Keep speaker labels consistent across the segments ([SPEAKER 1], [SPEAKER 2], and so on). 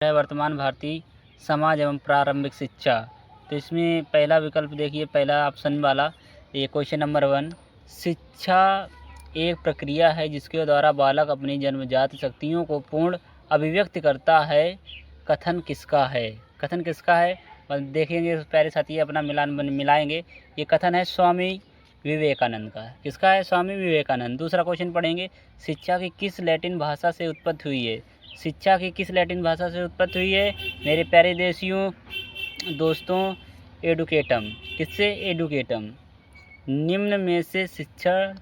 [SPEAKER 1] है वर्तमान भारतीय समाज एवं प्रारंभिक शिक्षा। तो इसमें पहला विकल्प देखिए, पहला ऑप्शन वाला ये क्वेश्चन नंबर 1। शिक्षा एक प्रक्रिया है जिसके द्वारा बालक अपनी जन्मजात शक्तियों को पूर्ण अभिव्यक्त करता है। कथन किसका है? कथन किसका है और देखेंगे प्यारे साथी, अपना मिलाएंगे। ये कथन है स्वामी विवेकानंद का। किसका है? स्वामी विवेकानंद। दूसरा क्वेश्चन पढ़ेंगे, शिक्षा की किस लैटिन भाषा से उत्पत्ति हुई है? शिक्षा की किस लैटिन भाषा से उत्पत्ति हुई है मेरे प्यारे देशियों दोस्तों? एडुकेटम। किससे? एडुकेटम। निम्न में से शिक्षण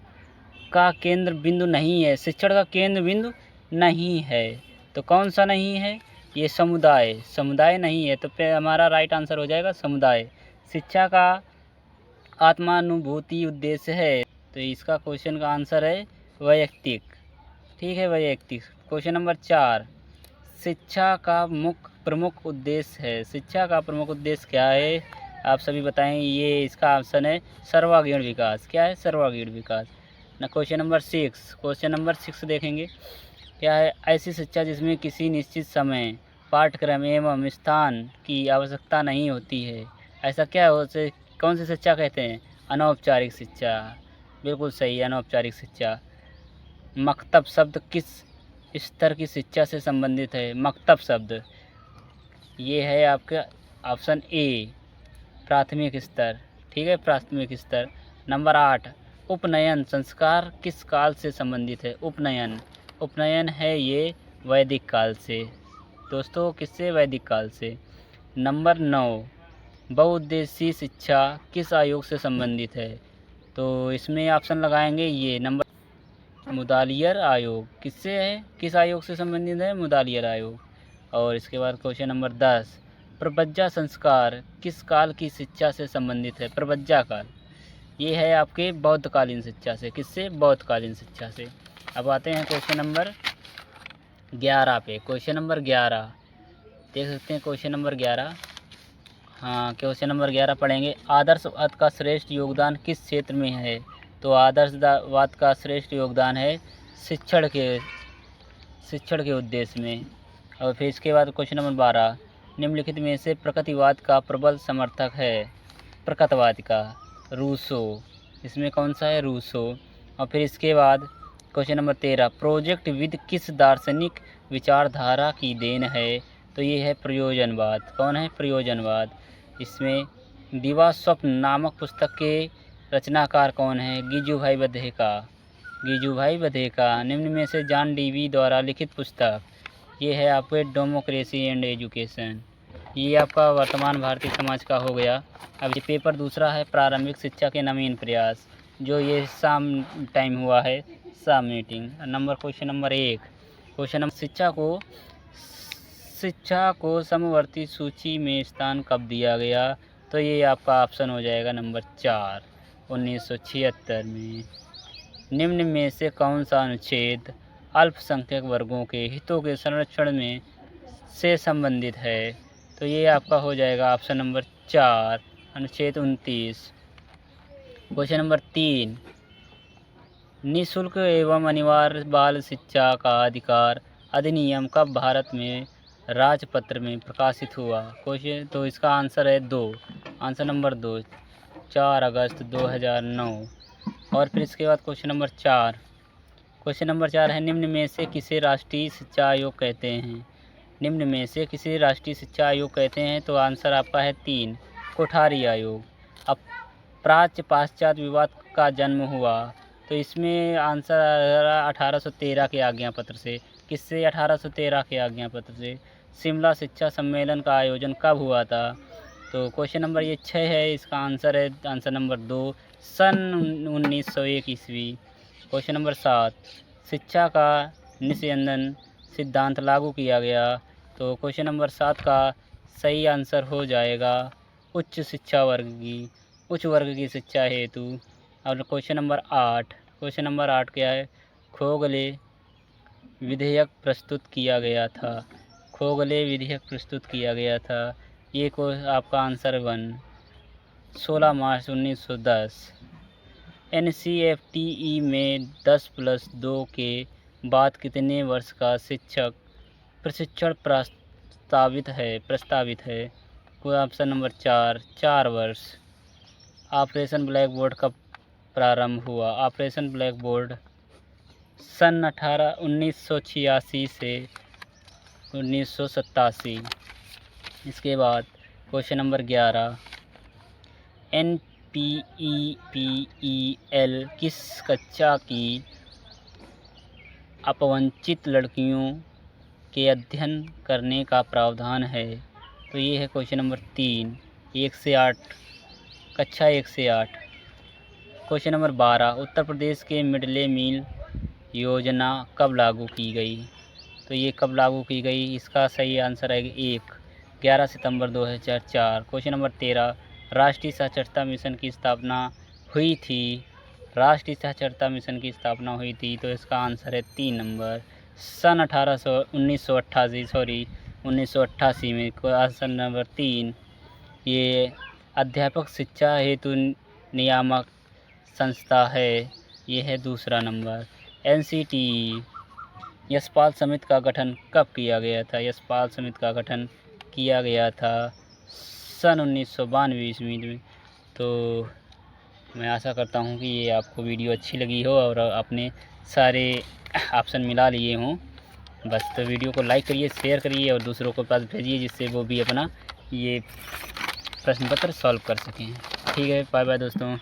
[SPEAKER 1] का केंद्र बिंदु नहीं है। शिक्षण का केंद्र बिंदु नहीं है तो कौन सा नहीं है? ये समुदाय। समुदाय नहीं है तो हमारा राइट आंसर हो जाएगा समुदाय। शिक्षा का आत्मानुभूति उद्देश्य है तो इसका क्वेश्चन का आंसर है वैयक्तिक। ठीक है, वैयक्तिक। क्वेश्चन नंबर 4, शिक्षा का प्रमुख उद्देश्य है। शिक्षा का प्रमुख उद्देश्य क्या है? आप सभी बताएं। ये इसका ऑप्शन है सर्वांगीण विकास। क्या है? सर्वांगीण विकास ना। क्वेश्चन नंबर 6, क्वेश्चन नंबर 6 देखेंगे क्या है? ऐसी शिक्षा जिसमें किसी निश्चित समय, पाठ्यक्रम एवं स्थान की आवश्यकता नहीं होती है, ऐसा क्या हो से कौन सी शिक्षा कहते हैं? अनौपचारिक शिक्षा। बिल्कुल सही, अनौपचारिक शिक्षा। मकतब शब्द किस स्तर की शिक्षा से संबंधित है? मकतब शब्द ये है आपका ऑप्शन ए, प्राथमिक स्तर। ठीक है, प्राथमिक स्तर। नंबर 8, उपनयन संस्कार किस काल से संबंधित है? उपनयन। उपनयन है ये वैदिक काल से दोस्तों। किससे? वैदिक काल से। नंबर 9, बहुउद्देशीय शिक्षा किस आयोग से संबंधित है? तो इसमें ऑप्शन लगाएंगे ये नंबर, मुदालियर आयोग। किससे है? किस आयोग से संबंधित है? मुदालियर आयोग। और इसके बाद क्वेश्चन नंबर 10, प्रबज्जा संस्कार किस काल की शिक्षा से संबंधित है? प्रबज्जा काल ये है आपके बौद्धकालीन शिक्षा से। किससे? बौद्धकालीन शिक्षा से। अब आते हैं क्वेश्चन नंबर 11 पे। क्वेश्चन नंबर 11 देख सकते हैं। क्वेश्चन नंबर 11, हाँ, क्वेश्चन नंबर 11 पढ़ेंगे। आदर्शवाद का श्रेष्ठ योगदान किस क्षेत्र में है? तो आदर्शवाद का श्रेष्ठ योगदान है शिक्षण के उद्देश्य में। और फिर इसके बाद क्वेश्चन नंबर 12, निम्नलिखित में से प्रकृतिवाद का प्रबल समर्थक है? प्रकृतिवाद का रूसो। इसमें कौन सा है? रूसो। और फिर इसके बाद क्वेश्चन नंबर 13, प्रोजेक्ट विद किस दार्शनिक विचारधारा की देन है? तो ये है प्रयोजनवाद। कौन है? प्रयोजनवाद। इसमें दिवा स्वप्न नामक पुस्तक के रचनाकार कौन है? गिजुभाई बधेका। गिजुभाई बधेका। निम्न में से जॉन डीवी द्वारा लिखित पुस्तक ये है आपके डेमोक्रेसी एंड एजुकेशन। ये आपका वर्तमान भारतीय समाज का हो गया। अब ये पेपर दूसरा है प्रारंभिक शिक्षा के नवीन प्रयास, जो ये शाम टाइम हुआ है, शाम meeting. Number question number 1, question number, शिक्षा को समवर्ती सूची में स्थान कब दिया गया? तो ये आपका ऑप्शन हो जाएगा नंबर 4, 1976 में। निम्न में से कौन सा अनुच्छेद अल्पसंख्यक वर्गों के हितों के संरक्षण में से संबंधित है? तो ये आपका हो जाएगा ऑप्शन नंबर 4, अनुच्छेद 29। क्वेश्चन नंबर 3, निःशुल्क एवं अनिवार्य बाल शिक्षा का अधिकार अधिनियम कब भारत में राजपत्र में प्रकाशित हुआ? क्वेश्चन, तो इसका आंसर है 2, आंसर नंबर 2, 4 अगस्त 2009। और फिर इसके बाद क्वेश्चन नंबर 4, क्वेश्चन नंबर 4 है, निम्न में से किसे राष्ट्रीय शिक्षा आयोग कहते हैं? निम्न में से किसे राष्ट्रीय शिक्षा आयोग कहते हैं? तो आंसर आपका है 3, कोठारी आयोग। अब प्राच्य पाश्चात्य विवाद का जन्म हुआ तो इसमें आंसर 1813 के आज्ञा पत्र से। किससे? 1813 के आज्ञा पत्र से। शिमला शिक्षा सम्मेलन का आयोजन कब हुआ था? तो क्वेश्चन नंबर ये 6 है, इसका आंसर है आंसर नंबर 2, सन 1901 ईस्वी। क्वेश्चन नंबर 7, शिक्षा का निस्यंदन सिद्धांत लागू किया गया? तो क्वेश्चन नंबर 7 का सही आंसर हो जाएगा उच्च वर्ग की शिक्षा हेतु। और क्वेश्चन नंबर 8, क्वेश्चन नंबर 8 क्या है? खोगले विधेयक प्रस्तुत किया गया था। खोगले विधेयक प्रस्तुत किया गया था। ये को आपका आंसर 1, 16 मार्च 1910। NCFTE में 10+2 के बाद कितने वर्ष का शिक्षक प्रशिक्षण प्रस्तावित है? कोई ऑप्शन नंबर 4 वर्ष। ऑपरेशन ब्लैक बोर्ड कब प्रारंभ हुआ? ऑपरेशन ब्लैक बोर्ड सन 1986 से 1987। इसके बाद क्वेश्चन नंबर 11, NPEPEL किस कक्षा की अपवंचित लड़कियों के अध्ययन करने का प्रावधान है? तो ये है क्वेश्चन नंबर 3, 1 से 8, कक्षा 1 से 8। क्वेश्चन नंबर 12, उत्तर प्रदेश के मिड डे मील योजना कब लागू की गई? तो ये कब लागू की गई? इसका सही आंसर है 11 सितंबर 2004। क्वेश्चन नंबर 13, राष्ट्रीय साक्षरता मिशन की स्थापना हुई थी? राष्ट्रीय साक्षरता मिशन की स्थापना हुई थी, तो इसका आंसर है 3 नंबर, सन 1988 में। क्वेश्चन नंबर 3, ये अध्यापक शिक्षा हेतु नियामक संस्था है, ये है दूसरा नंबर। NCTE यशपाल समिति का गठन कब किया गया था? यशपाल समिति का गठन किया गया था सन 1992 ईस्वी में। तो मैं आशा करता हूँ कि ये आपको वीडियो अच्छी लगी हो और आपने सारे ऑप्शन मिला लिए हों। बस तो वीडियो को लाइक करिए, शेयर करिए और दूसरों को पास भेजिए, जिससे वो भी अपना ये प्रश्न पत्र सॉल्व कर सकें। ठीक है, बाय बाय दोस्तों।